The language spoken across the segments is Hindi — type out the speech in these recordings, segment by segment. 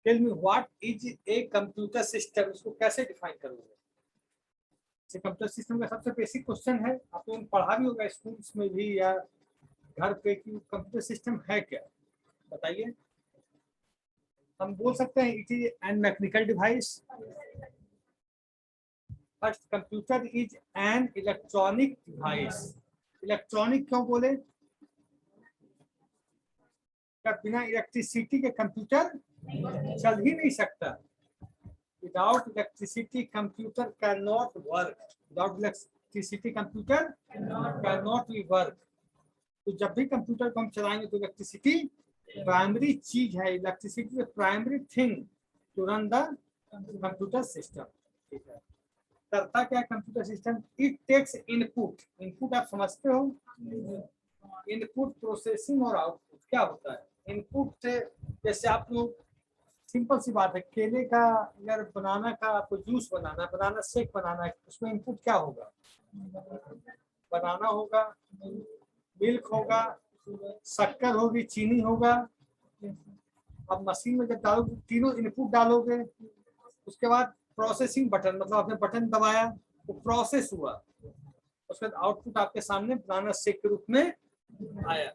Tell me what is a computer system, इसको कैसे डिफाइन करोगे? कंप्यूटर सिस्टम का सबसे बेसिक क्वेश्चन है, आप लोगों ने पढ़ा भी होगा स्कूल्स में भी या घर पे कि कंप्यूटर सिस्टम है क्या, बताइए। हम बोल सकते हैं it is an mechanical device. First, computer is an electronic device. Electronic क्यों बोले? क्या बिना इलेक्ट्रिसिटी के कंप्यूटर चल ही नहीं सकता? Without electricity, computer cannot work. Without electricity, computer cannot be work. तो जब भी कंप्यूटर को हम चलाएंगे तो इलेक्ट्रिसिटी प्राइमरी चीज है, electricity primary thing to run the computer system. ठीक है, करता क्या computer system? It takes input. Input आप समझते हो, इनपुट प्रोसेसिंग और आउटपुट क्या होता है? इनपुट से जैसे आप लोग, सिंपल सी बात है, केले का अगर बनाना का आपको जूस बनाना, बनाना शेक बनाना है, उसमें इनपुट क्या होगा? बनाना होगा, मिल्क होगा, शक्कर होगी, चीनी होगा। अब मशीन में जब डालोगे तीनों इनपुट डालोगे, उसके बाद प्रोसेसिंग बटन, मतलब आपने बटन दबाया वो प्रोसेस हुआ, उसके बाद आउटपुट आपके सामने बनाना शेक के रूप में आया।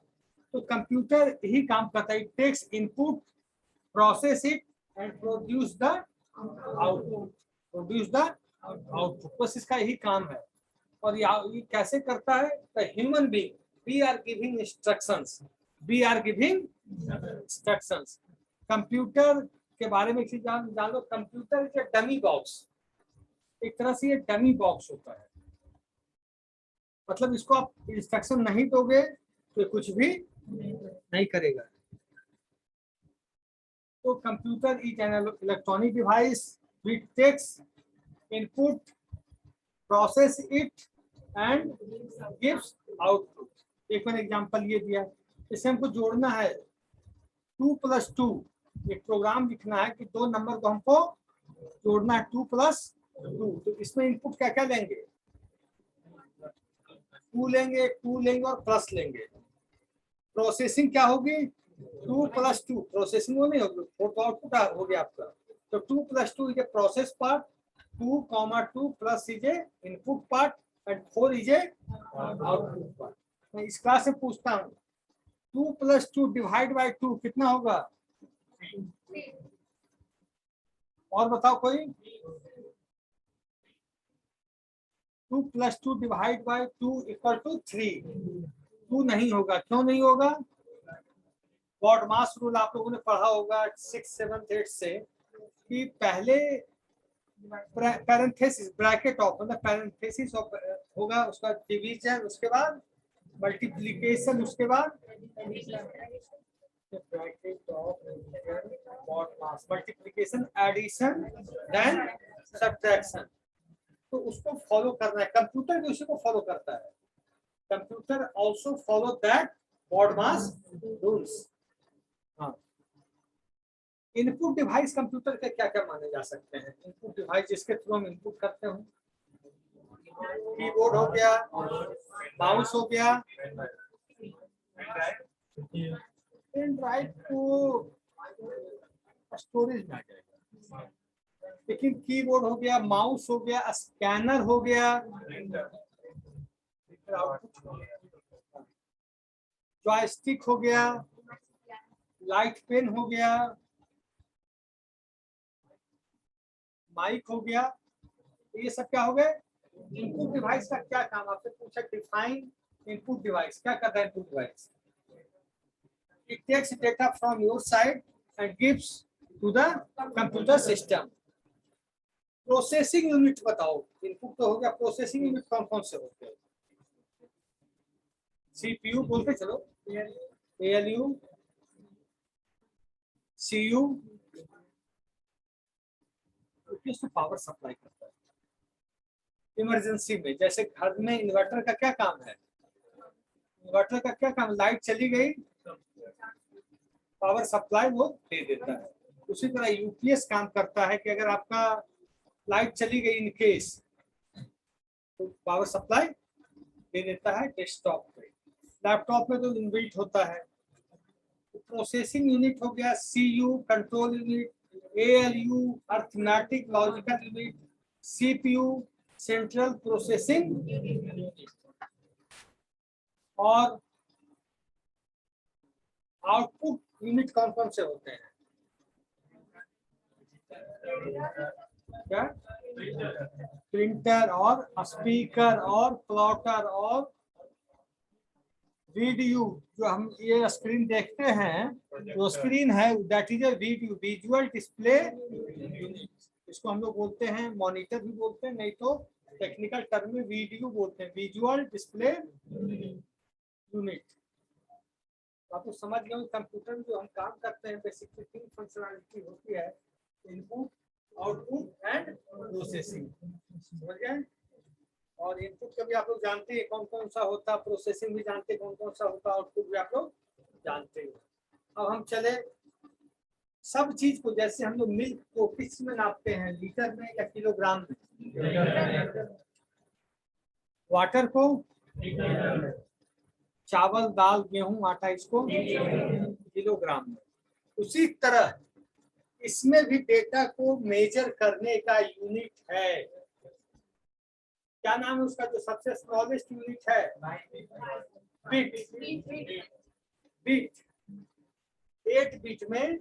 तो कंप्यूटर ही काम करता है, it takes input, process it and produce the output. Produce the output, बस इसका यही काम है। और ये कैसे करता है? The human being, we are giving instructions, we are giving instructions. Computer के बारे में एक चीज जान लो, computer is a dummy box. एक तरह से ये डमी बॉक्स होता है, मतलब इसको आप इंस्ट्रक्शन नहीं दोगे तो कुछ भी नहीं करेगा। तो computer is an electronic device which takes input, process it and gives output. एक मैंने एग्जांपल ये दिया, इसे हमको जोड़ना है 2+2, एक प्रोग्राम लिखना है कि दो नंबर को हमको जोड़ना है 2+2। तो इसमें इनपुट क्या क्या लेंगे? 2 लेंगे, 2 लेंगे और प्लस लेंगे। प्रोसेसिंग क्या होगी? 2+2 प्रोसेसिंग वो नहीं होगी, वो तो आउटपुट हो गया आपका। तो 2+2 is a process part, 2, 2 plus is a input part and 4 is a output part. मैं इस क्लास में पूछता हूँ 2+2 डिवाइड बाय 2 कितना होगा? और बताओ कोई? 2+2 डिवाइड बाय 2 इक्वल टू 3। 2 नहीं होगा, क्यों नहीं होगा? बॉडमास रूल आप लोगों ने पढ़ा होगा 6, 7, 8 से कि पहले पैरेंथेसिस, ब्रैकेट ऑफ, मतलब पैरेंथेसिस ऑफ होगा, उसका डिवीजन, उसके बाद मल्टीप्लिकेशन, उसके बाद bracket of BODMAS, multiplication, addition, then subtraction. तो उसको फॉलो करना है, कंप्यूटर भी उसी को फॉलो करता है। Computer also follow that BODMAS rules. हाँ, इनपुट डिवाइस कंप्यूटर के क्या क्या माने जा सकते हैं? इनपुट डिवाइस जिसके थ्रू हम इनपुट करते हो, कीबोर्ड हो गया, माउस हो गया, पेन ड्राइव को स्टोरेज में आ जाएगा, लेकिन कीबोर्ड हो गया, माउस हो गया, स्कैनर हो गया, जॉयस्टिक हो गया, लाइट पेन हो गया, माइक हो गया, तो ये सब क्या हो गए? इनपुट डिवाइस का क्या काम? आपसे पूछा डिफाइन इनपुट डिवाइस, क्या करता है input device? It takes data from your side and gives to the computer system. Processing unit बताओ, इनपुट तो हो गया, प्रोसेसिंग यूनिट कौन कौन से होते हैं? सीपीयू बोलते चलो, एएलयू, सीयू, किस पावर सप्लाई करता है इमरजेंसी में। जैसे घर में इन्वर्टर का क्या काम है? इन्वर्टर का क्या काम? लाइट चली गई, पावर सप्लाई वो दे देता है। उसी तरह यूपीएस काम करता है कि अगर आपका लाइट चली गई इन केस, तो पावर सप्लाई दे देता है डेस्कटॉप पे। लैपटॉप में तो इनबिल्ट होता है। प्रोसेसिंग यूनिट हो गया CU, control unit, ALU arithmetic logical unit, CPU central processing unit, और आउटपुट यूनिट कौन कौन से होते हैं? क्या? प्रिंटर और स्पीकर और प्लॉटर और वीडियो। जो हम ये स्क्रीन देखते हैं, जो स्क्रीन है that is a video, visual display unit. इसको हम लोग बोलते हैं मॉनिटर भी बोलते हैं, नहीं तो टेक्निकल टर्म में वीडियो बोलते हैं, विजुअल डिस्प्ले यूनिट। आप तो समझ गए कंप्यूटर में जो हम काम करते हैं बेसिकली तीन फंक्शनैलिटी होती है, इनपुट, आउटपुट एंड प्रोसेसिंग। समझ गए? और इनपुट का भी आप लोग जानते हैं कौन कौन सा होता है, प्रोसेसिंग भी जानते हैं कौन कौन सा होता है, आउटपुट भी आप लोग जानते हैं। अब हम चले सब चीज को, जैसे हम लोग मिल्क को किस में नापते हैं, लीटर में या किलोग्राम में, वाटर को चावल दाल गेहूं आटा इसको किलोग्राम में। उसी तरह इसमें भी डेटा को मेजर करने का यूनिट है। क्या नाम है उसका जो सबसे स्मॉलेस्ट यूनिट है? बिट। बिट 8 बिट में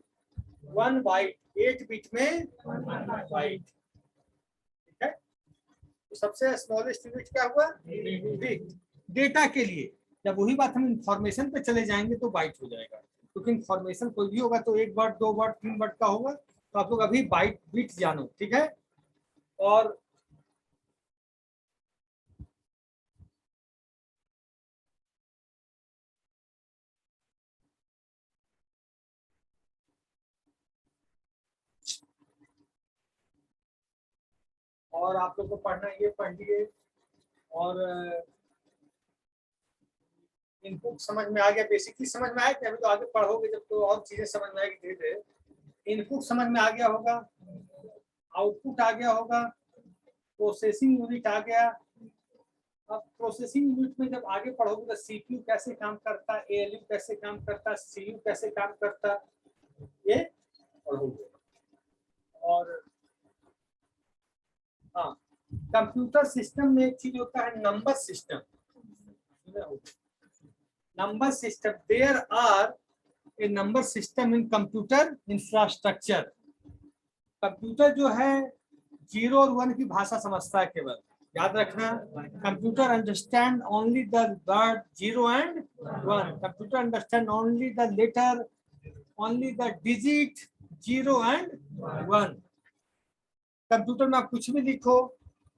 1 बाइट, 8 बिट में 1 बाइट। ठीक है, तो सबसे स्मॉलेस्ट यूनिट क्या हुआ? बिट। डेटा के लिए जब वही बात हम इंफॉर्मेशन पे चले जाएंगे तो बाइट हो जाएगा, क्योंकि इंफॉर्मेशन कोई भी होगा तो 1 वर्ड 2 वर्ड 3 वर्ड का होगा। तो आप लोग अभी बाइट बिट जानो, ठीक है। और आप लोग को पढ़ना ये पढ़ लिए, और इनपुट समझ में आ गया, बेसिकली समझ में आया कि अभी तो आगे पढ़ोगे जब तो और चीजें समझ में आएगी धीरे धीरे। इनपुट समझ में आ गया होगा, आउटपुट आ गया होगा, प्रोसेसिंग यूनिट आ गया। अब प्रोसेसिंग यूनिट में जब आगे पढ़ोगे तो सीपीयू कैसे काम करता है, एएलयू कैसे काम करता है, सीयू कैसे काम करता, ये पढ़ोगे। और हाँ, कंप्यूटर सिस्टम में एक चीज होता है number system. Number system, there are a number system in computer infrastructure. Computer जो है 0 और 1 की भाषा समझता है केवल, याद रखना। Computer understand only the word 0 and 1। Computer understand only the letter, only the digit 0 and 1। Computer में आप कुछ भी लिखो,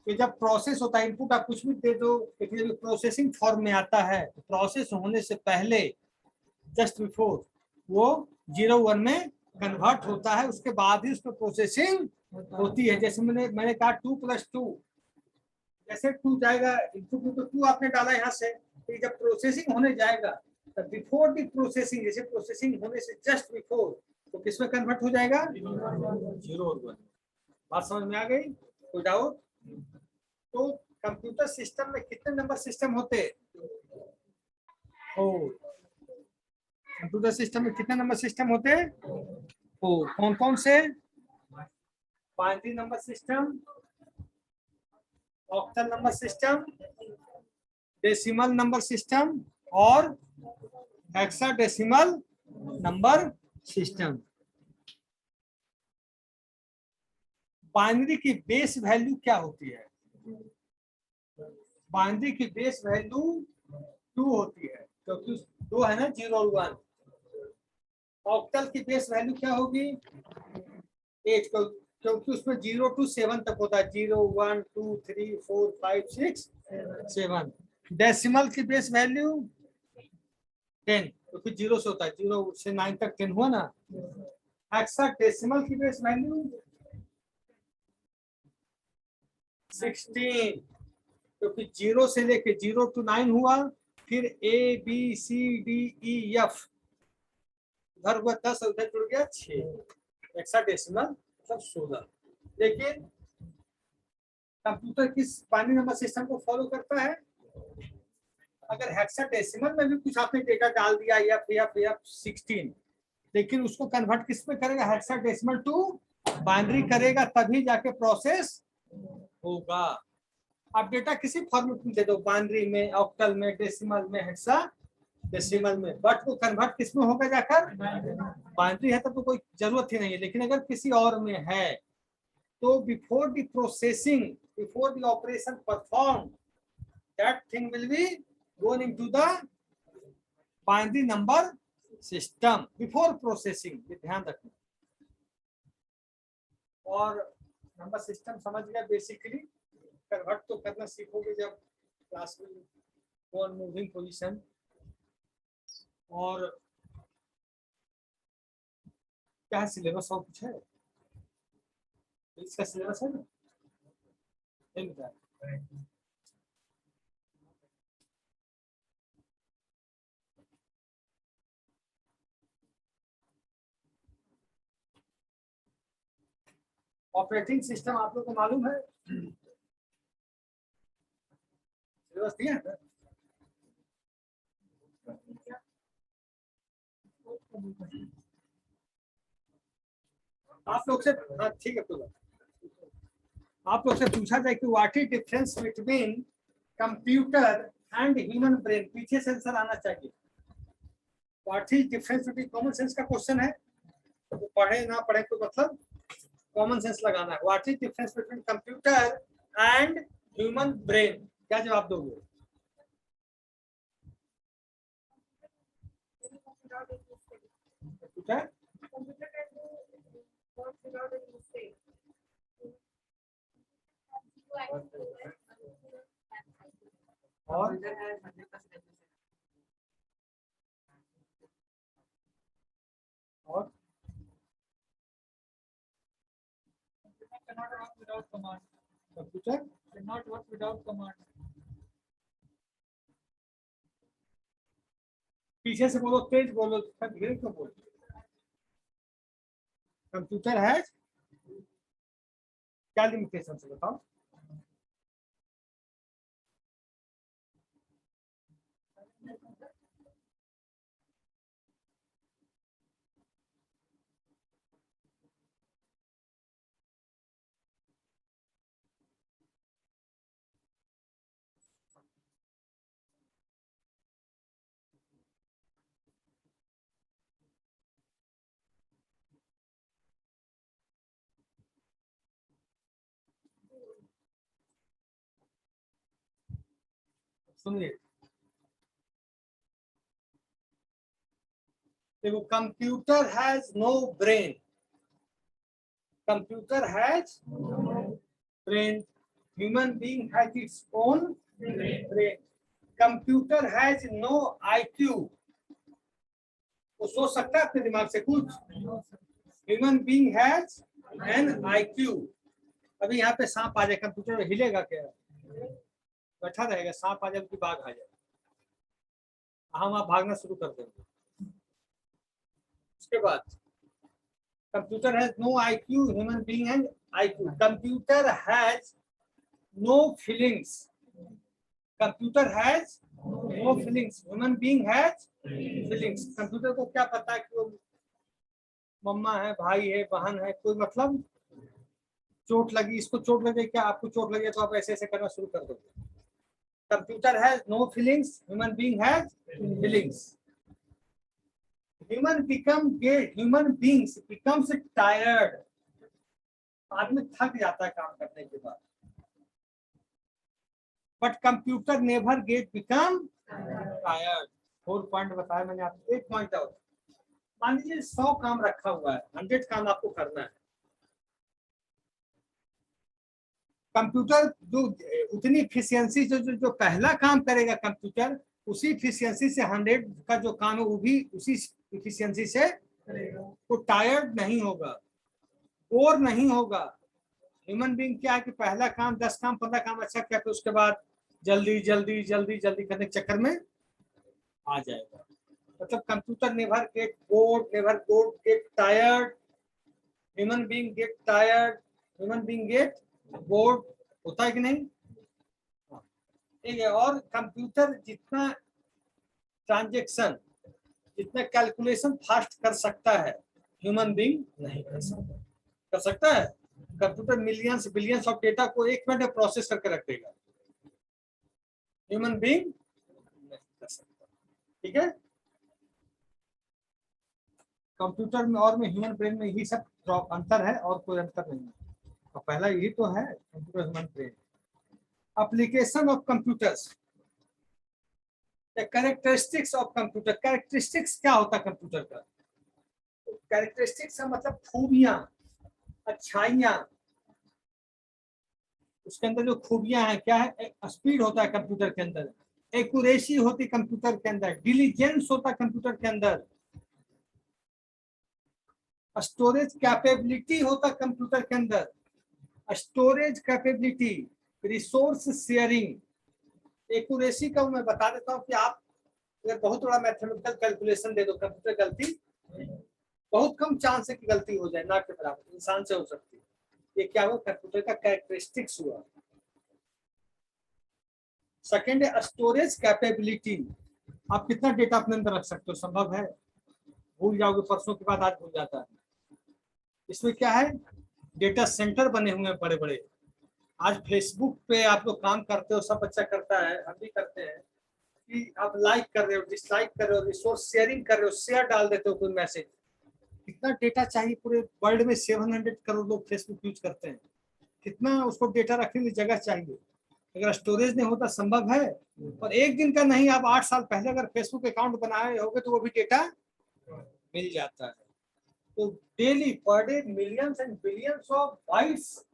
कि जब प्रोसेस होता है, इनपुट आप कुछ भी दे दो, लेकिन जब प्रोसेसिंग फॉर्म में आता है, प्रोसेस होने से पहले जस्ट बिफोर वो 0 1 में कन्वर्ट होता है, उसके बाद ही उसमें प्रोसेसिंग होती है। जैसे मैंने कहा 2 + 2, जैसे 2 जाएगा इनपुट में तो 2 आपने डाला यहाँ से, तो जब प्रोसेसिंग होने जाएगा तो बिफोर द प्रोसेसिंग, जैसे प्रोसेसिंग होने से जस्ट बिफोर, तो किसमें कन्वर्ट हो जाएगा? 0 और 1। बात समझ में आ गई? कोई डाउट? तो कंप्यूटर सिस्टम में कितने नंबर सिस्टम होते हैं? कंप्यूटर सिस्टम में कितने नंबर सिस्टम होते हैं? कौन कौन से? Binary number system, octal number system, decimal number system और हेक्साडेसिमल नंबर सिस्टम। बाइनरी की बेस वैल्यू क्या होती है? बाइनरी की बेस वैल्यू 2 होती है, क्योंकि 2 है ना, 0 और 1। ऑक्टल की बेस वैल्यू क्या होगी? 8, क्योंकि उसमें 0 to 7 तक होता है, 0 1 2 3 4 5 6 7। डेसिमल की बेस वैल्यू 10, क्योंकि 0 से होता है, 0 से 9 तक 10 हुआ ना। हेक्साडेसिमल की बेस वैल्यू 16, क्योंकि 0 से लेके 0 to 9 हुआ, फिर ABCDEF, उधर हुआ 10, उधर जुड़ गया 6। हेक्साडेसिमल मतलब 16। लेकिन कंप्यूटर किस बाइनरी नंबर सिस्टम को फॉलो करता है? अगर हेक्साडेसिमल में भी कुछ आपने डेटा डाल दिया F 16, लेकिन उसको कन्वर्ट किस में करेगा? हेक्साडेसिमल टू बाइनरी करेगा तभी जाके प्रोसेस होगा। आप डेटा किसी फॉर्मेट में दे दो, बाइनरी में, ऑक्टल में, डेसिमल में, हेक्साडेसिमल में, बट वो कन्वर्ट किस में होगा जाकर? बाइनरी है तब तो कोई जरूरत ही नहीं है। लेकिन अगर किसी और में है तो before the processing, before the operation perform, that thing will be gone into the binary number system before processing. ये ध्यान रखना। और नंबर सिस्टम समझ गया बेसिकली। कन्वर्ट तो करना सीखोगे जब क्लास में ऑन मूविंग पोजीशन। और क्या सिलेबस और कुछ है? इसका सिलेबस है ना? नहीं बता। ऑपरेटिंग सिस्टम आप लोग को मालूम है? सिलेबस दिया है? आप लोग से, हाँ ठीक है, कोई बात। आप लोग से पूछा जाए कि what is difference between computer and human brain, पीछे से आंसर आना चाहिए। What is difference between, common sense का क्वेश्चन है, तो पढ़े ना पढ़े तो मतलब कॉमन सेंस लगाना है। What is difference between computer and human brain, क्या जवाब दोगे? कंप्यूटर और cannot work without command. Computer Cannot work without command. पीछे से बोलो, तेज बोलो, धीरे क्यों बोलो? कंप्यूटर है, क्या लिमिटेशन से बताओ? सुनिए, देखो, computer has no brain, computer has brain, human being has its own brain, computer has no IQ, वो सोच सकता है अपने दिमाग से कुछ, human being has an IQ. अभी यहाँ पे सांप आ जाए, कंप्यूटर हिलेगा क्या? बैठा रहेगा। सांप आ जाए तो बाघ आ जाए, हम आप भागना शुरू कर देंगे। उसके बाद computer has no IQ, human being has IQ, computer has no feelings, computer has no feelings, human being has feelings. Computer को क्या पता है कि वो मम्मा है, भाई है, बहन है, कोई मतलब चोट लगी, इसको चोट लगे क्या, आपको चोट लगे तो आप ऐसे ऐसे करना शुरू कर दोगे। Computer has no feelings, human being has feelings. Human beings becomes tired, आदमी थक जाता है काम करने के बाद, but computer never get become tired. 4 point बताया मैंने आपको। एक पॉइंट और, मान लीजिए 100 काम रखा हुआ है, 100 काम आपको करना है। कंप्यूटर जो उतनी इफिशियंसी जो पहला काम करेगा कंप्यूटर, उसी इफिशियंसी से 100 का जो काम है वो भी उसी इफिशियंसी से करेगा। वो टायर्ड नहीं होगा, बोर नहीं होगा। ह्यूमन बीइंग क्या है कि पहला काम 10 काम 15 काम अच्छा किया, तो उसके बाद जल्दी जल्दी जल्दी जल्दी करने के चक्कर में आ जाएगा। मतलब computer never get bored, never get tired, human being get tired, human being get bored. होता है कि नहीं? ठीक है। और कंप्यूटर जितना ट्रांजेक्शन, जितना कैलकुलेशन फास्ट कर सकता है, ह्यूमन बीइंग नहीं कर सकता। कर सकता है? Computer millions billions of data को एक मिनट में प्रोसेस करके रख देगा, ह्यूमन बीइंग नहीं कर सकता। ठीक है, कंप्यूटर में और में ह्यूमन ब्रेन में यही सब अंतर है, और कोई अंतर नहीं है। और पहला यही तो है computer human brain. Application of computers, characteristics of computer. Characteristics क्या होता है कंप्यूटर का? कैरेक्टरिस्टिक्स का मतलब खूबियां, अच्छाइयां, उसके अंदर जो खूबियां हैं क्या है? स्पीड होता है कंप्यूटर के अंदर, एक्यूरेसी होती कंप्यूटर के अंदर, डिलीजेंस होता कंप्यूटर के अंदर, स्टोरेज कैपेबिलिटी होता कंप्यूटर के अंदर, storage capability, resource sharing. Accuracy का मैं बता देता हूं कि आप अगर बहुत बड़ा मैथमेटिकल कैलकुलेशन दे दो, कंप्यूटर गलती बहुत कम चांस है कि गलती हो जाए, ना के बराबर, इंसान से हो सकती है। ये क्या हुआ? कंप्यूटर का कैरेक्टरिस्टिक्स हुआ। सेकेंड है स्टोरेज कैपेबिलिटी, आप कितना डेटा अपने अंदर रख सकते हो? संभव है? भूल जाओगे, परसों के बाद आज भूल जाता है। इसमें क्या है? डेटा सेंटर बने हुए हैं बड़े बड़े। आज फेसबुक पे आप लोग काम करते हो, सब बच्चा करता है, हम भी करते हैं, कि आप लाइक कर रहे हो, डिसलाइक कर रहे हो, रिसोर्स शेयरिंग कर रहे हो, शेयर डाल देते हो कोई मैसेज। कितना डेटा चाहिए? पूरे वर्ल्ड में 700 करोड़ लोग फेसबुक यूज करते हैं, कितना उसको डेटा रखने की जगह चाहिए? अगर स्टोरेज नहीं होता संभव है? और एक दिन का नहीं, आप 8 साल पहले अगर फेसबुक अकाउंट बनाए होगे तो वो भी डेटा मिल जाता है। तो daily per day millions and billions of bytes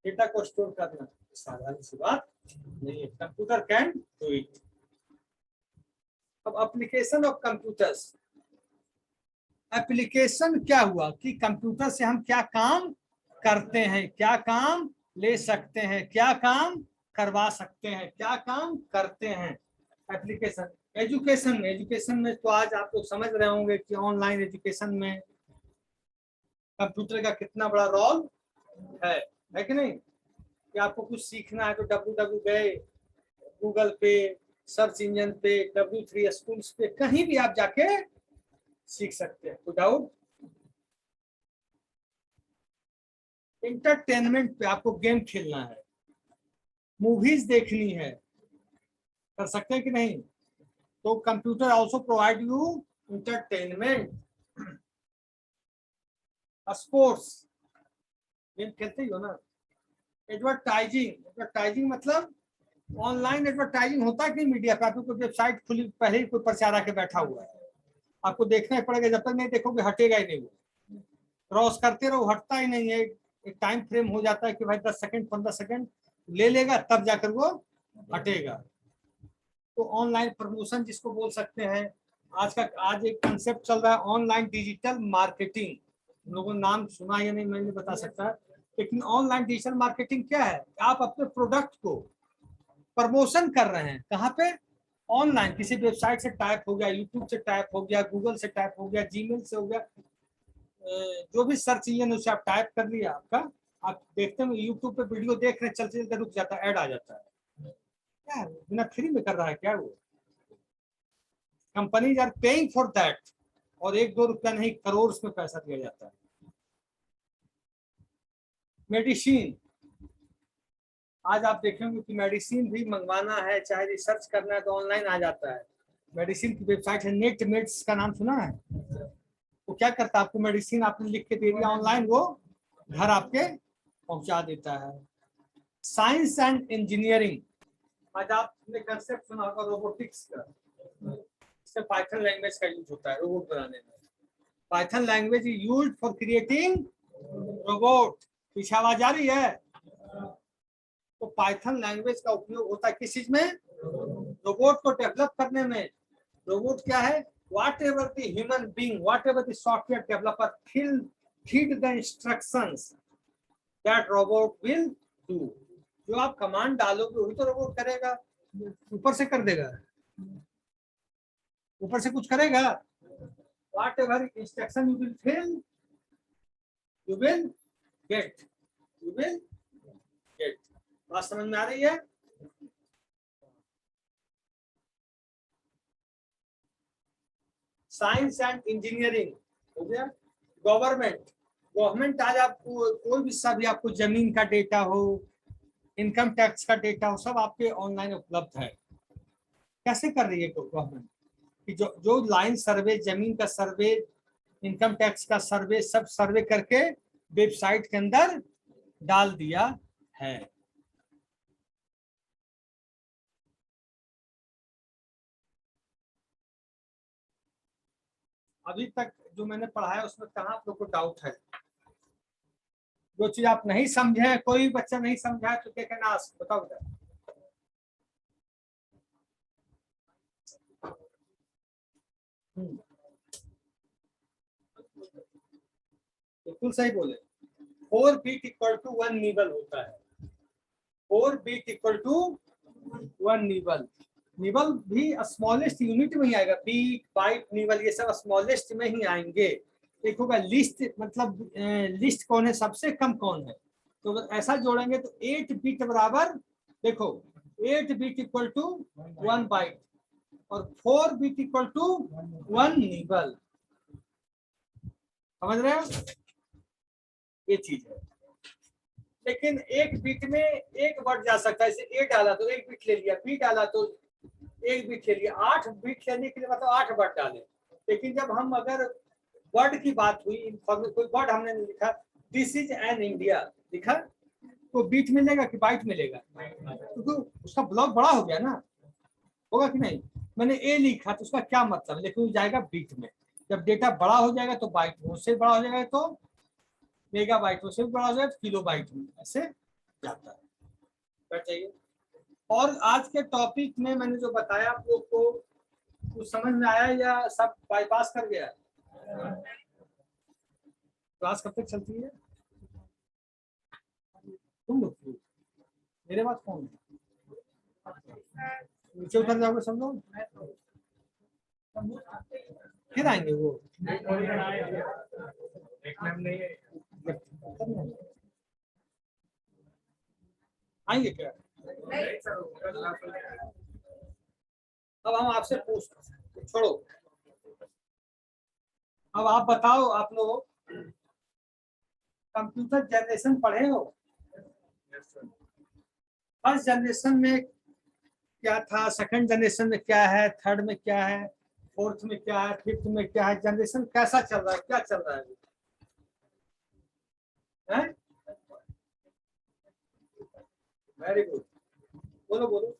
data को स्टोर करना साधारण सी बात नहीं है। Computer can do it. अब एप्लीकेशन ऑफ कंप्यूटर्स, एप्लीकेशन क्या हुआ कि कंप्यूटर से हम क्या काम करते हैं, क्या काम ले सकते हैं, क्या काम करवा सकते हैं, क्या काम करते हैं। एप्लीकेशन। एजुकेशन, एजुकेशन में तो आज आप लोग समझ रहे होंगे कि ऑनलाइन एजुकेशन में कंप्यूटर का कितना बड़ा रोल है कि नहीं? कि आपको कुछ सीखना है तो www गए, गूगल पे, सर्च इंजन पे, W3 स्कूल्स पे, कहीं भी आप जाके सीख सकते हैं विदाउट। इंटरटेनमेंट पे आपको गेम खेलना है, मूवीज देखनी है, कर सकते हैं कि नहीं? तो computer also provide you entertainment. Sports, game खेलते ही हो ना। एडवर्टाइजिंग, एडवर्टाइजिंग मतलब ऑनलाइन एडवर्टाइजिंग होता है कि मीडिया पे आपको कोई वेबसाइट खुली, पहले ही कोई प्रचार आके बैठा हुआ है, आपको देखना ही पड़ेगा, जब तक नहीं देखोगे हटेगा ही नहीं। वो क्रॉस करते रहो, हटता ही नहीं है। एक टाइम फ्रेम हो जाता है कि भाई 10 सेकंड 15 सेकंड ले लेगा, तब जाकर वो हटेगा। तो ऑनलाइन प्रमोशन जिसको बोल सकते हैं, आज एक कंसेप्ट चल रहा है ऑनलाइन डिजिटल मार्केटिंग। लोगों ने नाम सुना या नहीं मैं नहीं बता सकता, लेकिन ऑनलाइन डिजिटल मार्केटिंग क्या है? आप अपने प्रोडक्ट को प्रमोशन कर रहे हैं, कहाँ पे? ऑनलाइन, किसी वेबसाइट से टाइप हो गया, यूट्यूब से टाइप हो गया, गूगल से टाइप हो गया, जीमेल से हो गया, जो भी सर्च इंजन उसे आप टाइप कर लिया आपका, आप देखते हैं यूट्यूब पे वीडियो देख रहे, चलते चलते रुक जाता है, ऐड आ जाता है। क्या बिना फ्री में कर रहा है क्या वो? Companies are paying for that, और 1-2 रुपया नहीं, करोड़ में पैसा दिया जाता है। मेडिसिन, आज आप देखेंगे कि मेडिसिन भी मंगवाना है, चाहे रिसर्च करना है तो ऑनलाइन आ जाता है। मेडिसिन की वेबसाइट है नेट मेड्स, का नाम सुना है? वो क्या करता है? आपको मेडिसिन आपने लिख के दे दिया ऑनलाइन, वो घर आपके पहुंचा देता है। साइंस एंड इंजीनियरिंग, आज आपने कंसेप्ट सुना होगा रोबोटिक्स का, इसमें पाइथन लैंग्वेज का यूज होता है रोबोट बनाने में। Python language is used for creating robot. पीछे आवाज आ रही है? तो पाइथन लैंग्वेज का उपयोग होता है किस चीज में? रोबोट को डेवलप करने में। रोबोट क्या है? whatever the human being, whatever the software developer feed the instructions, that robot will do। जो आप कमांड डालोगे वही तो रोबोट करेगा, ऊपर से कर देगा? ऊपर से कुछ करेगा? whatever instruction you will fill, you will get, you will get। बात समझ में आ रही है? साइंस एंड इंजीनियरिंग हो गया। गवर्नमेंट, गवर्नमेंट आज आपको कोई भी सा भी आपको जमीन का डेटा हो, इनकम टैक्स का डेटा हो, सब आपके ऑनलाइन उपलब्ध है। कैसे कर रही है गवर्नमेंट कि जो जो लाइन सर्वे, जमीन का सर्वे, इनकम टैक्स का सर्वे, सब सर्वे करके वेबसाइट के अंदर डाल दिया है। अभी तक जो मैंने पढ़ा है उसमें कहाँ आप लोग को डाउट है? जो चीज आप नहीं समझे, कोई बच्चा नहीं समझा है तो क्या कहना, बताओ बेटा। बिल्कुल सही बोले। 4 बीट इक्वल टू 1 नीबल होता है। 4 bit equal to 1 nibble. Nibble भी स्मॉलेस्ट यूनिट में ही आएगा। बीट, बाइट, नीबल ये सब स्मॉलेस्ट में ही आएंगे। एक होगा लिस्ट, मतलब लिस्ट कौन है, सबसे कम कौन है। तो अगर ऐसा जोड़ेंगे तो 8 बीट बराबर, देखो 8 बीट इक्वल टू 1 बाइट और 4 बीट इक्वल टू 1 नीबल। समझ रहे हो? ये चीज है। लेकिन एक बीट में एक वर्ड जा सकता है। जैसे ए डाला तो एक बीट ले लिया, बी डाला तो एक बीट ले लिया। 8 बीट लेने के लिए मतलब 8 वर्ड डाले। लेकिन जब हम अगर वर्ड की बात हुई, कोई वर्ड हमने लिखा, दिस इज एन इंडिया लिखा, तो बीट मिलेगा कि बाइट मिलेगा? क्योंकि उसका ब्लॉक बड़ा हो गया ना, होगा कि नहीं। मैंने ए लिखा तो उसका क्या मतलब, लेकिन वो जाएगा बीट में। जब डेटा बड़ा हो जाएगा तो बाइट में, उससे बड़ा हो जाएगा तो मेगा बाइट में, उससे बड़ा हो जाएगा तो किलो बाइट में, ऐसे जाता है। क्या चाहिए? और आज के टॉपिक में मैंने जो बताया आप लोग को, कुछ समझ में आया या सब बाईपास कर गया? क्लास कब तक चलती है? तुम लोग की? मेरे बात कौन है? नीचे उतर जाओगे सब लोग, फिर आएंगे वो। आएंगे क्या? अब हम आपसे पूछ, छोड़ो, अब आप बताओ, आप लोग कंप्यूटर जनरेशन पढ़े हो? फर्स्ट जनरेशन में क्या था, सेकंड जनरेशन में क्या है, थर्ड में क्या है, फोर्थ में क्या है, फिफ्थ में क्या है, जनरेशन कैसा चल रहा है, क्या चल रहा है? वेरी गुड, बोलो बोलो।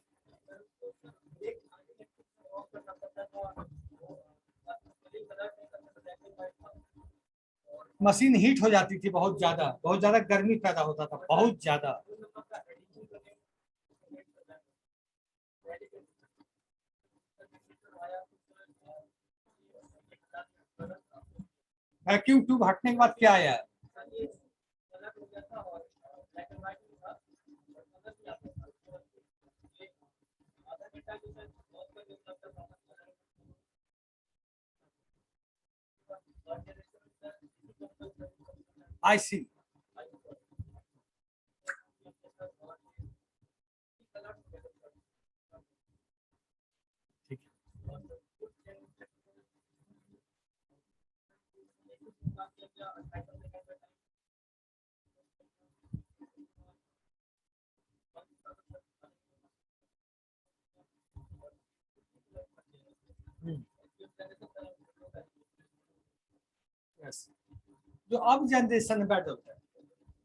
मशीन हीट हो जाती थी, बहुत ज्यादा गर्मी पैदा होता था, बहुत ज्यादा। वैक्यूम ट्यूब हटने के बाद क्या आया? आई सी। यस, जो अब जनरेशन है, बैठ होता है।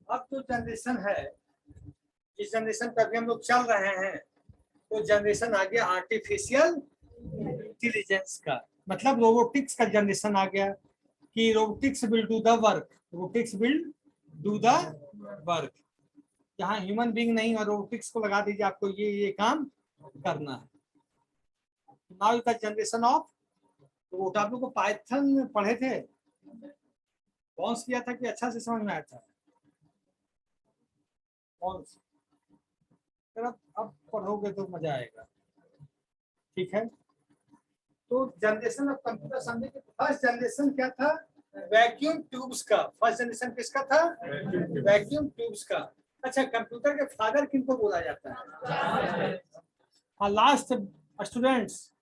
अब जो जनरेशन है, जिस जनरेशन पर अभी हम लोग चल रहे हैं, वो जनरेशन आ गया आर्टिफिशियल इंटेलिजेंस का, मतलब रोबोटिक्स का जनरेशन आ गया कि robotics will do the work, robotics will do the work. जहाँ ह्यूमन बीइंग नहीं और रोबोटिक्स को लगा दीजिए, आपको ये काम करना है। Now is the generation of robot. आप लोग को पाइथन पढ़े थे? कौन किया था कि अच्छा से समझ में आया था? कौन? अब पढ़ोगे तो मजा आएगा। ठीक है, तो जनरेशन ऑफ कंप्यूटर समझे कि फर्स्ट जनरेशन क्या था? वैक्यूम ट्यूब्स का। फर्स्ट जनरेशन किसका था? वैक्यूम ट्यूब्स का। अच्छा, कंप्यूटर के फादर किनको बोला जाता है? हाँ, लास्ट स्टूडेंट्स,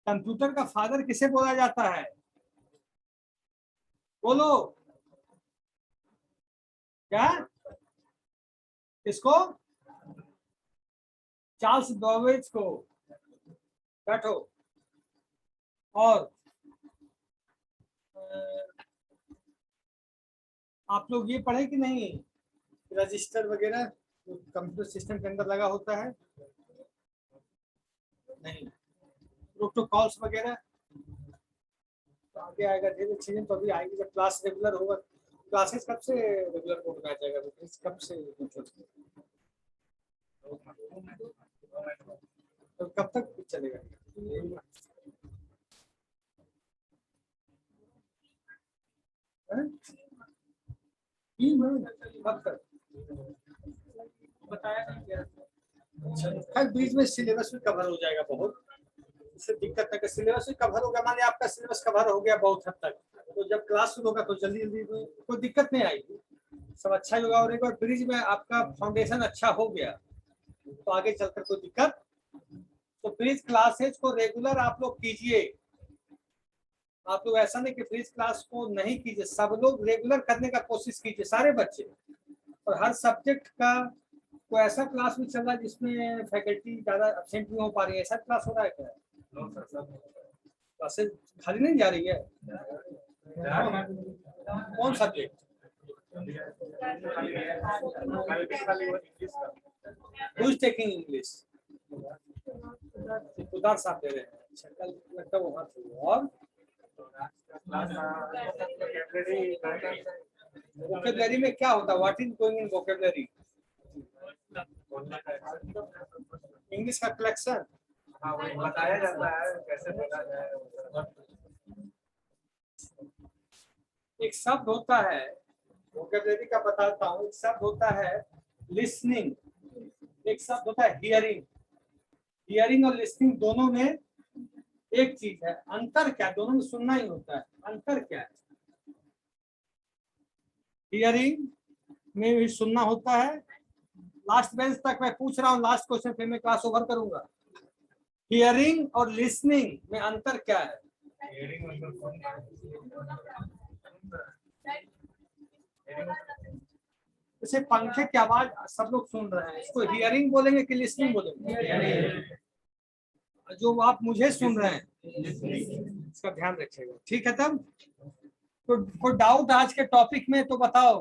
कंप्यूटर का फादर किसे बोला जाता है? बोलो। क्या इसको चार्ल्स बेबेज को बैठो और आप लोग ये पढ़े कि नहीं रजिस्टर वगैरह कंप्यूटर सिस्टम के अंदर लगा होता है नहीं प्रोटोकॉल्स वगैरह तो आगे आएगा धीरे चीजें तो अभी आएगी जब क्लास रेगुलर होगा क्लासेस कब से रेगुलर मोड में आ जाएगा कब से तो कब तक चलेगा कब तक बताया नहीं गया। खैर बीच में सिलेबस भी कवर हो जाएगा बहुत इससे दिक्कत है कि सिलेबस भी कवर होगा माने आपका सिलेबस कवर हो गया बहुत हद तक तो जब क्लास शुरू होगा तो जल्दी जल्दी कोई दिक्कत नहीं आएगी सब अच्छा ही होगा और एक बार ब्रिज में आपका फाउंडेशन अच्छा हो गया तो आगे चलकर कोई दिक्कत तो ब्रिज क्लासेज को रेगुलर आप लोग कीजिए आप लोग ऐसा नहीं कि ब्रिज क्लास को नहीं कीजिए सब लोग रेगुलर करने का कोशिश कीजिए सारे बच्चे और हर सब्जेक्ट का कोई ऐसा क्लास भी चल रहा है जिसमें फैकल्टी ज्यादा एब्सेंट नहीं हो पा रही है ऐसा क्लास हो रहा है क्या क्लासेस खाली नहीं जा रही है कौन subject Who is taking English? उदार साहब दे रहे हैं अच्छा कल लगता वो हाथ और वोकैबुलरी में क्या होता है what is going in vocabulary English का कलेक्शन बताया जाता है कैसे बोला जाए एक शब्द होता है वोकैबुलरी का बताता हूँ एक शब्द होता है लिसनिंग एक शब्द होता है हियरिंग हियरिंग और लिसनिंग दोनों में एक चीज है अंतर क्या दोनों में सुनना ही होता है अंतर क्या है हियरिंग में भी सुनना होता है लास्ट बेंच तक मैं पूछ रहा हूँ लास्ट क्वेश्चन फिर मैं क्लास ओवर करूंगा हियरिंग और लिसनिंग में अंतर क्या है जैसे पंखे की आवाज सब लोग सुन रहे हैं इसको हियरिंग बोलेंगे कि लिसनिंग बोलेंगे जो आप मुझे सुन रहे हैं इसका ध्यान रखिएगा ठीक है तब तो कोई डाउट आज के टॉपिक में तो बताओ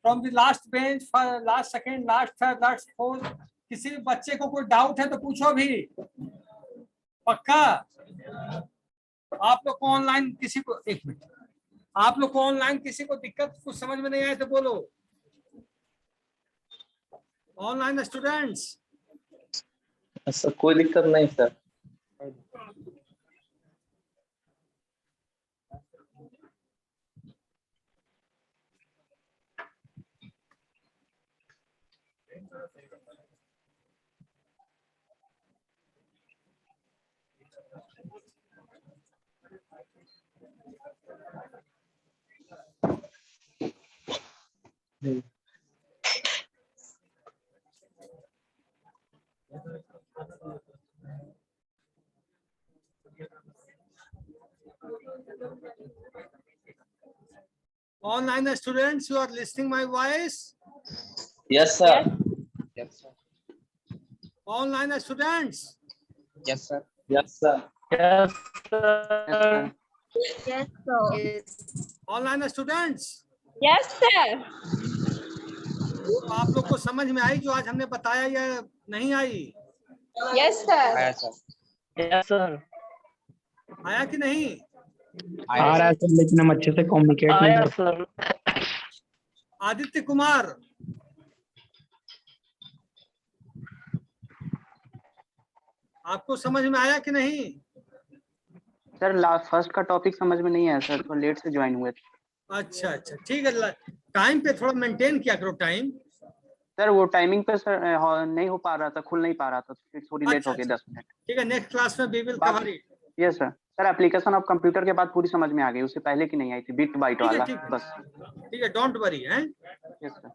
from the last bench last second last third last fourth किसी भी बच्चे को कोई डाउट है तो पूछो भी पक्का आप लोग को ऑनलाइन किसी को एक मिनट आप लोग को ऑनलाइन किसी को दिक्कत कुछ समझ में नहीं आए तो बोलो ऑनलाइन स्टूडेंट्स सर कोई दिक्कत नहीं sir Online students, you are listening my voice? Yes sir. Yes sir. Online students? Yes sir. Yes sir. Yes sir. Yes, sir. Online students? Yes, sir. तो आप लोग को समझ में आई जो आज हमने बताया या नहीं आई? Yes, sir. आया सर. Yes sir. आया कि नहीं? आ रहा है सर लेकिन हम अच्छे से कम्युनिकेट नहीं कर सर. आदित्य कुमार आपको समझ में आया कि नहीं? सर लास्ट फर्स्ट का टॉपिक समझ में नहीं आया सर तो लेट से ज्वाइन हुए थे. अच्छा अच्छा ठीक है टाइम पे थोड़ा मेंटेन किया करो टाइम. सर वो टाइमिंग पे सर नहीं हो पा रहा था खुल नहीं पा रहा था फिर थोड़ी लेट हो गई 10 मिनट. ठीक है नेक्स्ट क्लास में we will cover it. Yes sir. Sir application of computer के बाद पूरी समझ में आ गई उससे पहले की नहीं आई थी बिट बाइट वाला बस. ठीक है डोंट वरी हैं. Yes sir.